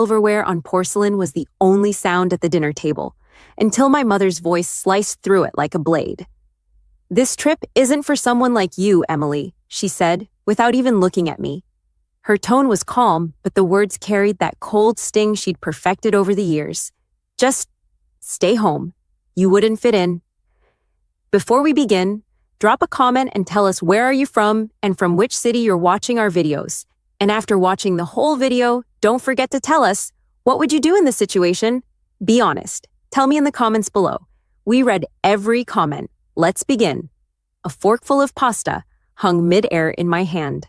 Silverware on porcelain was the only sound at the dinner table, until my mother's voice sliced through it like a blade. "This trip isn't for someone like you, Emily," she said, without even looking at me. Her tone was calm, but the words carried that cold sting she'd perfected over the years. "Just stay home. You wouldn't fit in." Before we begin, drop a comment and tell us where are you from and from which city you're watching our videos. And after watching the whole video, don't forget to tell us, what would you do in this situation? Be honest. Tell me in the comments below. We read every comment. Let's begin. A forkful of pasta hung mid-air in my hand.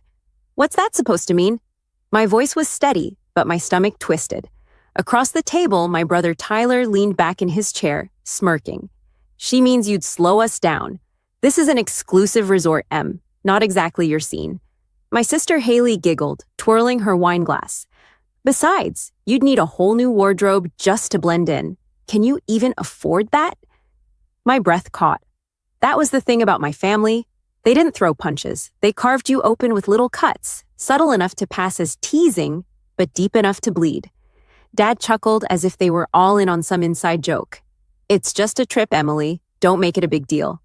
What's that supposed to mean? My voice was steady, but my stomach twisted. Across the table, my brother Tyler leaned back in his chair, smirking. "She means you'd slow us down. This is an exclusive resort, Em. Not exactly your scene." My sister Haley giggled, twirling her wine glass. "Besides, you'd need a whole new wardrobe just to blend in. Can you even afford that?" My breath caught. That was the thing about my family. They didn't throw punches. They carved you open with little cuts, subtle enough to pass as teasing, but deep enough to bleed. Dad chuckled as if they were all in on some inside joke. "It's just a trip, Emily. Don't make it a big deal."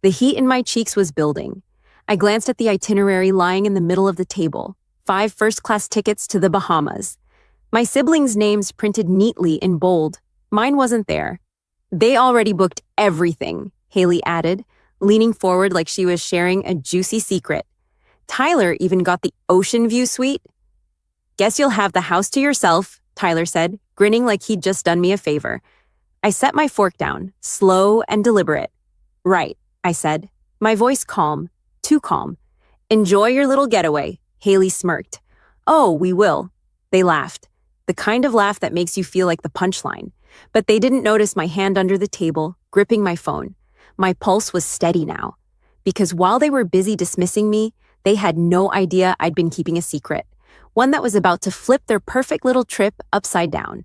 The heat in my cheeks was building. I glanced at the itinerary lying in the middle of the table. 5 first-class tickets to the Bahamas. My siblings' names printed neatly in bold. Mine wasn't there. "They already booked everything," Haley added, leaning forward like she was sharing a juicy secret. "Tyler even got the ocean view suite." "Guess you'll have the house to yourself," Tyler said, grinning like he'd just done me a favor. I set my fork down, slow and deliberate. "Right," I said, my voice calm, too calm. "Enjoy your little getaway," Haley smirked. "Oh, we will." They laughed, the kind of laugh that makes you feel like the punchline. But they didn't notice my hand under the table, gripping my phone. My pulse was steady now, because while they were busy dismissing me, they had no idea I'd been keeping a secret, one that was about to flip their perfect little trip upside down.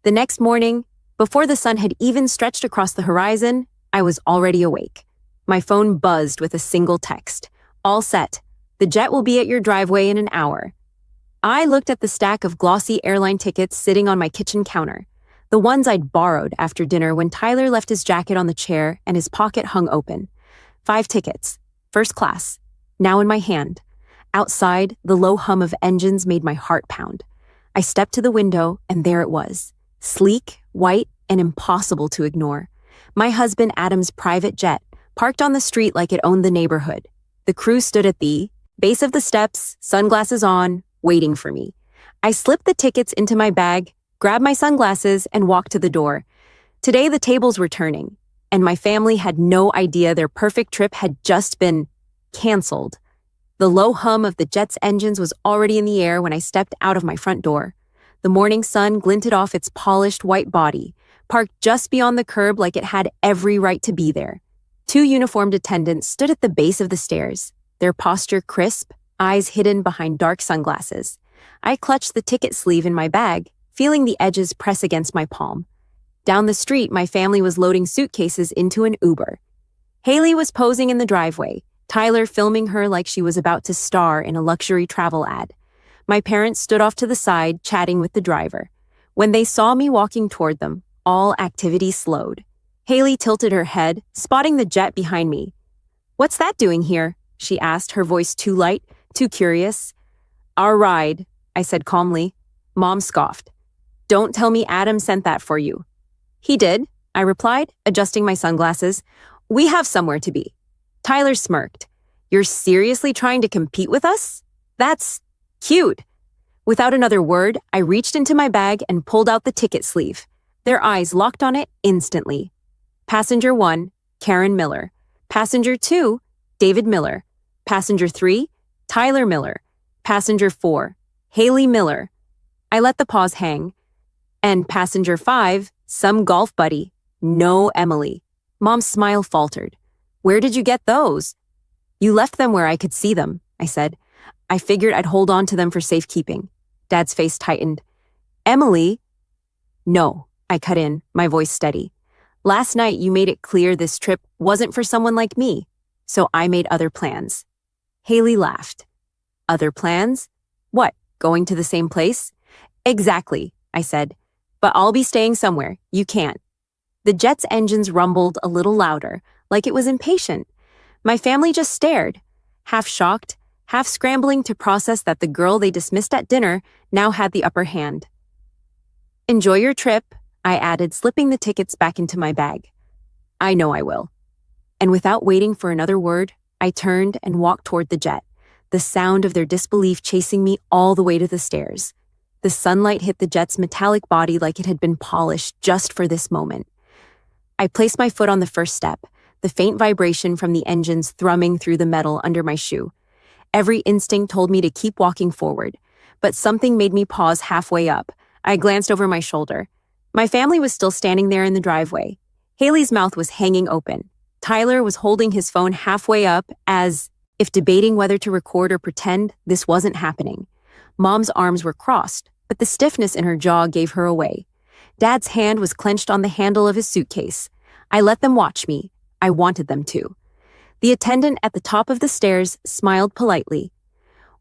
The next morning, before the sun had even stretched across the horizon, I was already awake. My phone buzzed with a single text. "All set. The jet will be at your driveway in an hour." I looked at the stack of glossy airline tickets sitting on my kitchen counter, the ones I'd borrowed after dinner when Tyler left his jacket on the chair and his pocket hung open. 5 tickets, first class, now in my hand. Outside, the low hum of engines made my heart pound. I stepped to the window, and there it was, sleek, white, and impossible to ignore. My husband Adam's private jet, parked on the street like it owned the neighborhood. The crew stood at the base of the steps, sunglasses on, waiting for me. I slipped the tickets into my bag, grabbed my sunglasses, and walked to the door. Today the tables were turning, and my family had no idea their perfect trip had just been canceled. The low hum of the jet's engines was already in the air when I stepped out of my front door. The morning sun glinted off its polished white body, parked just beyond the curb like it had every right to be there. 2 uniformed attendants stood at the base of the stairs, their posture crisp, eyes hidden behind dark sunglasses. I clutched the ticket sleeve in my bag, feeling the edges press against my palm. Down the street, my family was loading suitcases into an Uber. Haley was posing in the driveway, Tyler filming her like she was about to star in a luxury travel ad. My parents stood off to the side, chatting with the driver. When they saw me walking toward them, all activity slowed. Haley tilted her head, spotting the jet behind me. "What's that doing here?" she asked, her voice too light, too curious. "Our ride," I said calmly. Mom scoffed. "Don't tell me Adam sent that for you." "He did," I replied, adjusting my sunglasses. "We have somewhere to be." Tyler smirked. "You're seriously trying to compete with us? That's cute." Without another word, I reached into my bag and pulled out the ticket sleeve. Their eyes locked on it instantly. Passenger 1, Karen Miller. Passenger 2, David Miller. Passenger 3, Tyler Miller. Passenger 4, Haley Miller. I let the pause hang. And passenger 5, some golf buddy. No Emily. Mom's smile faltered. "Where did you get those?" "You left them where I could see them," I said. "I figured I'd hold on to them for safekeeping." Dad's face tightened. "Emily?" "No," I cut in, my voice steady. "Last night you made it clear this trip wasn't for someone like me, so I made other plans." Haley laughed. "Other plans? What, going to the same place?" Exactly, I said. But I'll be staying somewhere. You can't. The jet's engines rumbled a little louder, like it was impatient. My family just stared, half shocked, half scrambling to process that the girl they dismissed at dinner now had the upper hand. Enjoy your trip, I added, slipping the tickets back into my bag. I know I will. And without waiting for another word, I turned and walked toward the jet, the sound of their disbelief chasing me all the way to the stairs. The sunlight hit the jet's metallic body like it had been polished just for this moment. I placed my foot on the first step, the faint vibration from the engines thrumming through the metal under my shoe. Every instinct told me to keep walking forward, but something made me pause halfway up. I glanced over my shoulder. My family was still standing there in the driveway. Haley's mouth was hanging open. Tyler was holding his phone halfway up as if debating whether to record or pretend this wasn't happening. Mom's arms were crossed, but the stiffness in her jaw gave her away. Dad's hand was clenched on the handle of his suitcase. I let them watch me. I wanted them to. The attendant at the top of the stairs smiled politely.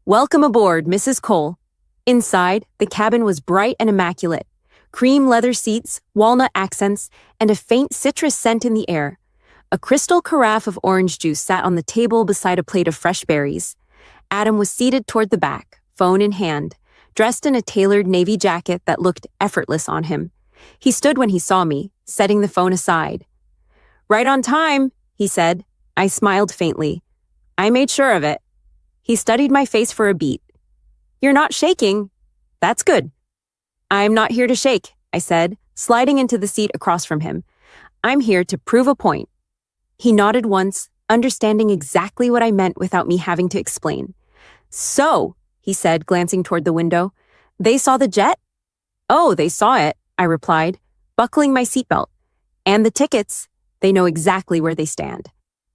"Welcome aboard, Mrs. Cole." Inside, the cabin was bright and immaculate. Cream leather seats, walnut accents, and a faint citrus scent in the air. A crystal carafe of orange juice sat on the table beside a plate of fresh berries. Adam was seated toward the back, phone in hand, dressed in a tailored navy jacket that looked effortless on him. He stood when he saw me, setting the phone aside. "Right on time," he said. I smiled faintly. "I made sure of it." He studied my face for a beat. "You're not shaking. That's good." "I'm not here to shake," I said, sliding into the seat across from him. "I'm here to prove a point." He nodded once, understanding exactly what I meant without me having to explain. "So," he said, glancing toward the window, "they saw the jet?" "Oh, they saw it," I replied, buckling my seatbelt. "And the tickets. They know exactly where they stand."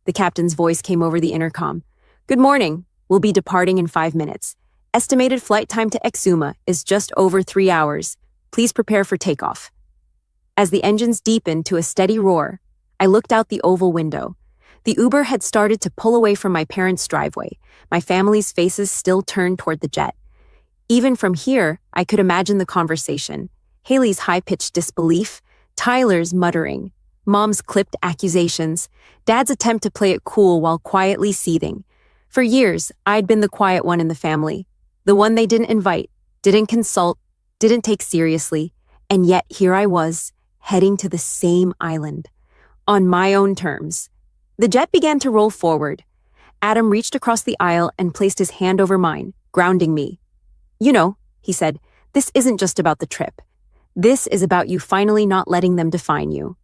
The captain's voice came over the intercom. "Good morning. We'll be departing in 5 minutes. Estimated flight time to Exuma is just over 3 hours. Please prepare for takeoff." As the engines deepened to a steady roar, I looked out the oval window. The Uber had started to pull away from my parents' driveway, my family's faces still turned toward the jet. Even from here, I could imagine the conversation. Haley's high-pitched disbelief, Tyler's muttering, Mom's clipped accusations, Dad's attempt to play it cool while quietly seething. For years, I'd been the quiet one in the family, the one they didn't invite, didn't consult, didn't take seriously, and yet here I was, heading to the same island. On my own terms. The jet began to roll forward. Adam reached across the aisle and placed his hand over mine, grounding me. "You know," he said, "this isn't just about the trip. This is about you finally not letting them define you."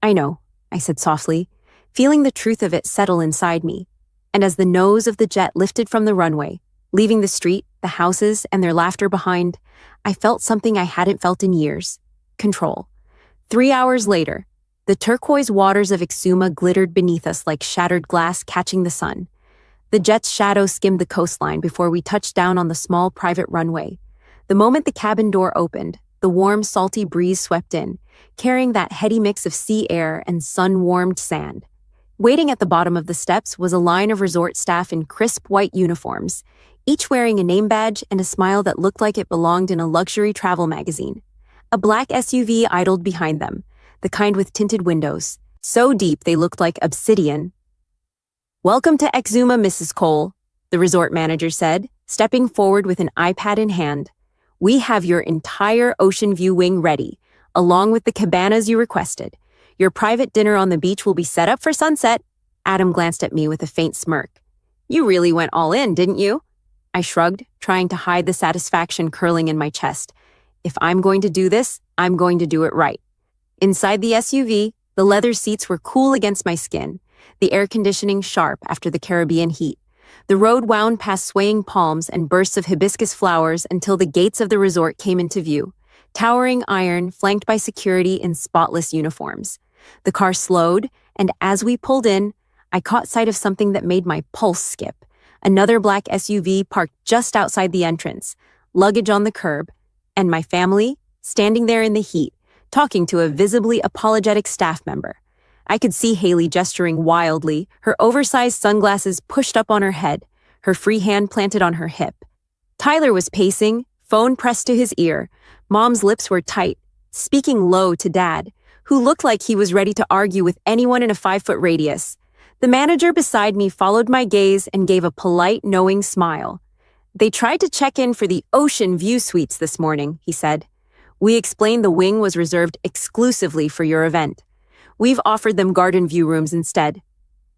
"I know," I said softly, feeling the truth of it settle inside me. And as the nose of the jet lifted from the runway, leaving the street, the houses, and their laughter behind, I felt something I hadn't felt in years. Control. 3 hours later, the turquoise waters of Exuma glittered beneath us like shattered glass catching the sun. The jet's shadow skimmed the coastline before we touched down on the small private runway. The moment the cabin door opened, the warm, salty breeze swept in, carrying that heady mix of sea air and sun-warmed sand. Waiting at the bottom of the steps was a line of resort staff in crisp white uniforms, each wearing a name badge and a smile that looked like it belonged in a luxury travel magazine. A black SUV idled behind them, the kind with tinted windows, so deep they looked like obsidian. "Welcome to Exuma, Mrs. Cole," the resort manager said, stepping forward with an iPad in hand. "We have your entire ocean view wing ready, along with the cabanas you requested. Your private dinner on the beach will be set up for sunset." Adam glanced at me with a faint smirk. "You really went all in, didn't you?" I shrugged, trying to hide the satisfaction curling in my chest. If I'm going to do this, I'm going to do it right. Inside the SUV, the leather seats were cool against my skin, the air conditioning sharp after the Caribbean heat. The road wound past swaying palms and bursts of hibiscus flowers until the gates of the resort came into view, towering iron flanked by security in spotless uniforms. The car slowed, and as we pulled in, I caught sight of something that made my pulse skip. Another black SUV parked just outside the entrance, luggage on the curb, and my family standing there in the heat, talking to a visibly apologetic staff member. I could see Haley gesturing wildly, her oversized sunglasses pushed up on her head, her free hand planted on her hip. Tyler was pacing, phone pressed to his ear. Mom's lips were tight, speaking low to Dad, who looked like he was ready to argue with anyone in a 5-foot radius. The manager beside me followed my gaze and gave a polite, knowing smile. "They tried to check in for the Ocean View Suites this morning," he said. "We explained the wing was reserved exclusively for your event. We've offered them garden view rooms instead."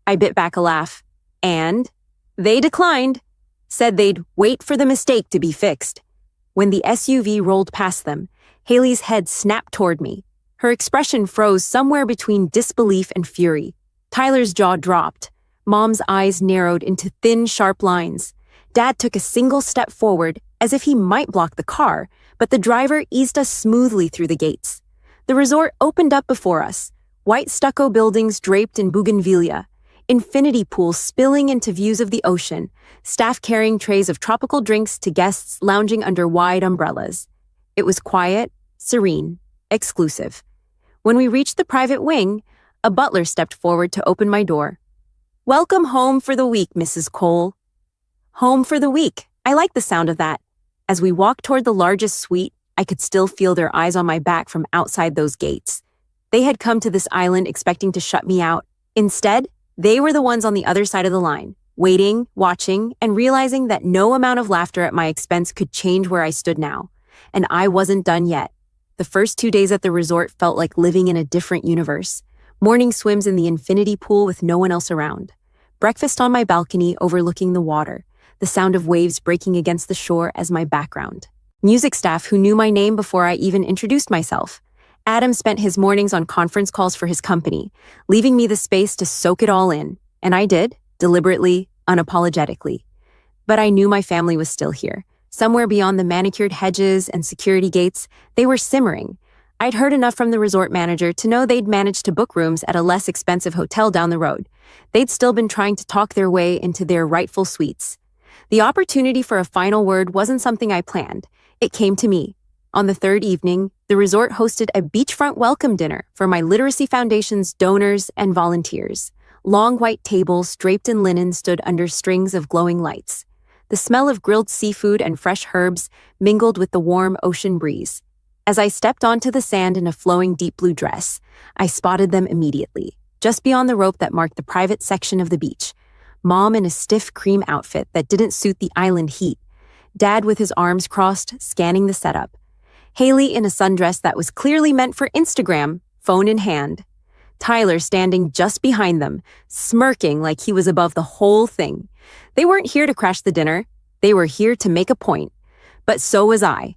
I bit back a laugh. "And?" "They declined. Said they'd wait for the mistake to be fixed." When the SUV rolled past them, Haley's head snapped toward me. Her expression froze somewhere between disbelief and fury. Tyler's jaw dropped. Mom's eyes narrowed into thin, sharp lines. Dad took a single step forward, as if he might block the car, but the driver eased us smoothly through the gates. The resort opened up before us, white stucco buildings draped in bougainvillea, infinity pools spilling into views of the ocean, staff carrying trays of tropical drinks to guests lounging under wide umbrellas. It was quiet, serene, exclusive. When we reached the private wing, a butler stepped forward to open my door. "Welcome home for the week, Mrs. Cole." Home for the week. I like the sound of that. As we walked toward the largest suite, I could still feel their eyes on my back from outside those gates. They had come to this island expecting to shut me out. Instead, they were the ones on the other side of the line, waiting, watching, and realizing that no amount of laughter at my expense could change where I stood now. And I wasn't done yet. The first 2 days at the resort felt like living in a different universe. Morning swims in the infinity pool with no one else around. Breakfast on my balcony overlooking the water, the sound of waves breaking against the shore as my background. Music staff who knew my name before I even introduced myself. Adam spent his mornings on conference calls for his company, leaving me the space to soak it all in. And I did, deliberately, unapologetically. But I knew my family was still here. Somewhere beyond the manicured hedges and security gates, they were simmering. I'd heard enough from the resort manager to know they'd managed to book rooms at a less expensive hotel down the road. They'd still been trying to talk their way into their rightful suites. The opportunity for a final word wasn't something I planned. It came to me. On the third evening, the resort hosted a beachfront welcome dinner for my Literacy Foundation's donors and volunteers. Long white tables draped in linen stood under strings of glowing lights. The smell of grilled seafood and fresh herbs mingled with the warm ocean breeze. As I stepped onto the sand in a flowing deep blue dress, I spotted them immediately, just beyond the rope that marked the private section of the beach. Mom in a stiff cream outfit that didn't suit the island heat. Dad with his arms crossed, scanning the setup. Haley in a sundress that was clearly meant for Instagram, phone in hand. Tyler standing just behind them, smirking like he was above the whole thing. They weren't here to crash the dinner. They were here to make a point. But so was I.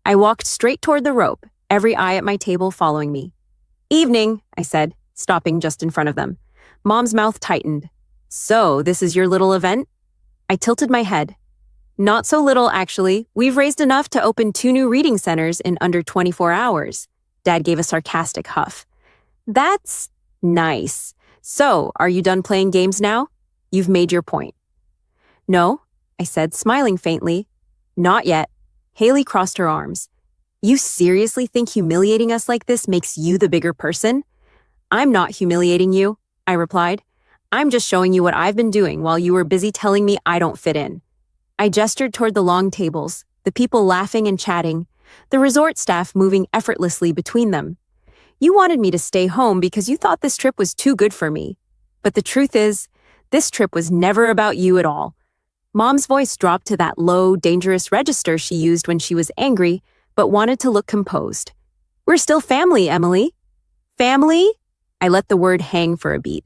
I walked straight toward the rope, every eye at my table following me. "Evening," I said, stopping just in front of them. Mom's mouth tightened. "So, this is your little event?" I tilted my head. "Not so little, actually. We've raised enough to open 2 new reading centers in under 24 hours. Dad gave a sarcastic huff. "That's nice. So, are you done playing games now? You've made your point." "No," I said, smiling faintly. "Not yet." Haley crossed her arms. "You seriously think humiliating us like this makes you the bigger person?" "I'm not humiliating you," I replied. "I'm just showing you what I've been doing while you were busy telling me I don't fit in." I gestured toward the long tables, the people laughing and chatting, the resort staff moving effortlessly between them. "You wanted me to stay home because you thought this trip was too good for me. But the truth is, this trip was never about you at all." Mom's voice dropped to that low, dangerous register she used when she was angry, but wanted to look composed. "We're still family, Emily." "Family?" I let the word hang for a beat.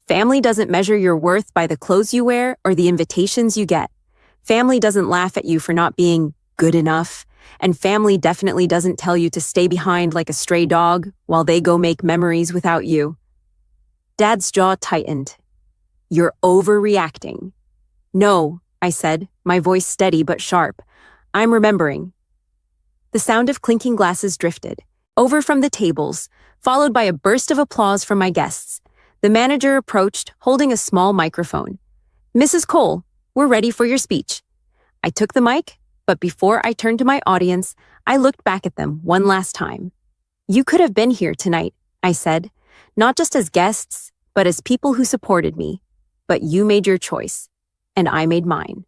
Family doesn't measure your worth by the clothes you wear or the invitations you get. Family doesn't laugh at you for not being good enough. And family definitely doesn't tell you to stay behind like a stray dog while they go make memories without you. Dad's jaw tightened. "You're overreacting." "No," I said, my voice steady but sharp. "I'm remembering." The sound of clinking glasses drifted, over from the tables, followed by a burst of applause from my guests. The manager approached, holding a small microphone. "Mrs. Cole, we're ready for your speech." I took the mic, but before I turned to my audience, I looked back at them one last time. "You could have been here tonight," I said, "not just as guests, but as people who supported me. But you made your choice, and I made mine."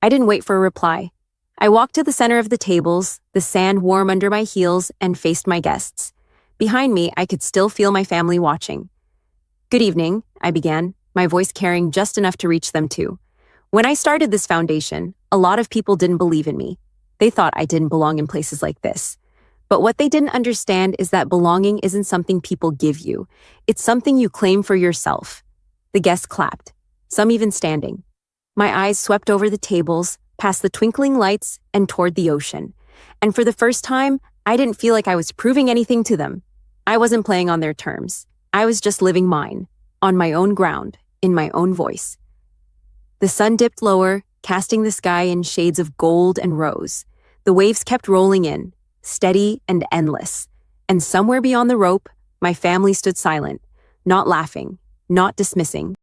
I didn't wait for a reply. I walked to the center of the tables, the sand warm under my heels, and faced my guests. Behind me, I could still feel my family watching. "Good evening," I began, my voice carrying just enough to reach them too. When I started this foundation, a lot of people didn't believe in me. They thought I didn't belong in places like this. But what they didn't understand is that belonging isn't something people give you. It's something you claim for yourself. The guests clapped, some even standing. My eyes swept over the tables, past the twinkling lights, and toward the ocean. And for the first time, I didn't feel like I was proving anything to them. I wasn't playing on their terms. I was just living mine, on my own ground, in my own voice. The sun dipped lower, casting the sky in shades of gold and rose. The waves kept rolling in, steady and endless. And somewhere beyond the rope, my family stood silent, not laughing, not dismissing,